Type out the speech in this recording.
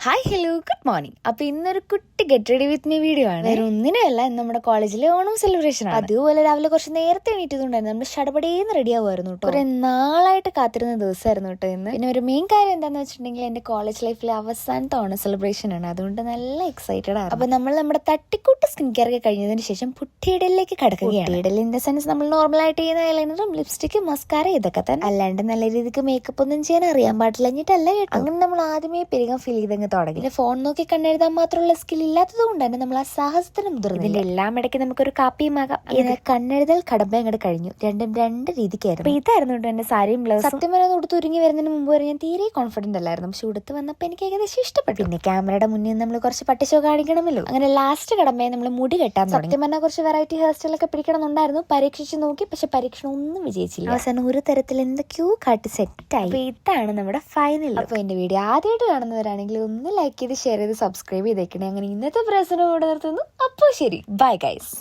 Hi hello good morning. അപ്പൊ ഇന്നൊരു കുട്ടി get ready with me video ആണ്. വേറെ ഒന്നിനുമല്ല, നമ്മുടെ കോളേജിലെ ഓണം സെലിബ്രേഷൻ ആണ്. അതുപോലെ രാവിലെ കുറച്ച് നേരത്തെ എണീറ്റതുകൊണ്ടായിരുന്നു നമ്മൾ ഷടപടേന്ന് റെഡി ആവുമായിരുന്നു കേട്ടോ. കുറെ നാളായിട്ട് കാത്തിരുന്ന ദിവസമായിരുന്നു കേട്ടോ ഇന്ന്. പിന്നെ ഒരു മെയിൻ കാര്യം എന്താന്ന് വെച്ചിട്ടുണ്ടെങ്കിൽ എന്റെ കോളേജ് ലൈഫിലെ അവസാനത്തെ ഓണം സെലിബ്രേഷൻ ആണ്. അതുകൊണ്ട് നല്ല എക്സൈറ്റഡ് ആണ്. അപ്പൊ നമ്മൾ നമ്മുടെ തട്ടിക്കൂട്ട് സ്കിൻ കെയർ ഒക്കെ കഴിഞ്ഞതിന് ശേഷം പുട്ടിയിടലിലേക്ക് കടക്കുകയാണ്. പുട്ടിയിടൽ ഇൻ ദ സെൻസ് നമ്മൾ നോർമലായിട്ട് ചെയ്യുന്ന ഐലൈനറും ലിപ്സ്റ്റിക് മസ്കാര ഇതൊക്കെ തന്നെ, അല്ലാണ്ട് നല്ല രീതിക്ക് മേക്കപ്പ് ഒന്നും ചെയ്യാൻ അറിയാൻ പാടില്ല എന്നിട്ടല്ല കേട്ടോ. അങ്ങനെ നമ്മൾ ആദ്യമേ പെരുകാൻ ഫീൽ ചെയ്തങ്ങ് തുടങ്ങി. ഫോൺ നോക്കി കണ്ണെഴുതാൻ മാത്രമുള്ള സ്കിൽ ഇല്ലാത്തത് കൊണ്ട് തന്നെ നമ്മൾ ആ സാഹസത്തിന് മുതിർന്നു. ഇതിന്റെ എല്ലാം ഇടയ്ക്ക് നമുക്കൊരു കാപ്പിയുമാകാം. ഇത് കണ്ണെഴുതൽ കടമ്പ അങ്ങോട്ട് കഴിഞ്ഞു. രണ്ടും രണ്ട് രീതിക്കായിരുന്നു. അപ്പൊ ഇതായിരുന്നു കേട്ടോ എന്റെ സാരിയും ബ്ലൗസും. സത്യം പറഞ്ഞാൽ ഉടുത്ത് ഒരുങ്ങി വരുന്നതിന് മുമ്പ് വരെ ഞാൻ തീരെ കോൺഫിഡന്റ് അല്ലായിരുന്നു. പക്ഷെ ഉടുത്ത് വന്നപ്പോൾ എനിക്ക് ഏകദേശം ഇഷ്ടപ്പെട്ടു. പിന്നെ ക്യാമറയുടെ മുന്നിൽ നമ്മൾ കുറച്ച് പട്ടിഷോ കാണിക്കണമല്ലോ. അങ്ങനെ ലാസ്റ്റ് കടമ്പയെ നമ്മൾ മുടി കെട്ടാൻ തുടങ്ങി. സത്യം പറഞ്ഞാൽ കുറച്ച് വെറൈറ്റി ഹെയർ സ്റ്റൈലൊക്കെ പിടിക്കണമെന്നുണ്ടായിരുന്നു. പരീക്ഷിച്ച് നോക്കി, പക്ഷെ പരീക്ഷണം ഒന്നും വിജയിച്ചില്ല. അവസാനം ഒരു തരത്തിൽ എന്തൊക്കെയോ കാട്ടി സെറ്റായി. അപ്പൊ ഇതാണ് നമ്മുടെ ഫൈനൽ. അപ്പൊ എന്റെ വീഡിയോ ആദ്യമായിട്ട് കാണുന്നവരാണെങ്കിൽ ഒന്ന് ലൈക്ക് ചെയ്ത് ഷെയർ ചെയ്ത് സബ്സ്ക്രൈബ് ചെയ്തേക്കണേ. അങ്ങനെ ഇന്നത്തെ പ്രസന്റ് ഇവിടെ നിർത്തുന്നു. അപ്പോൾ ശരി, ബൈ ഗൈസ്.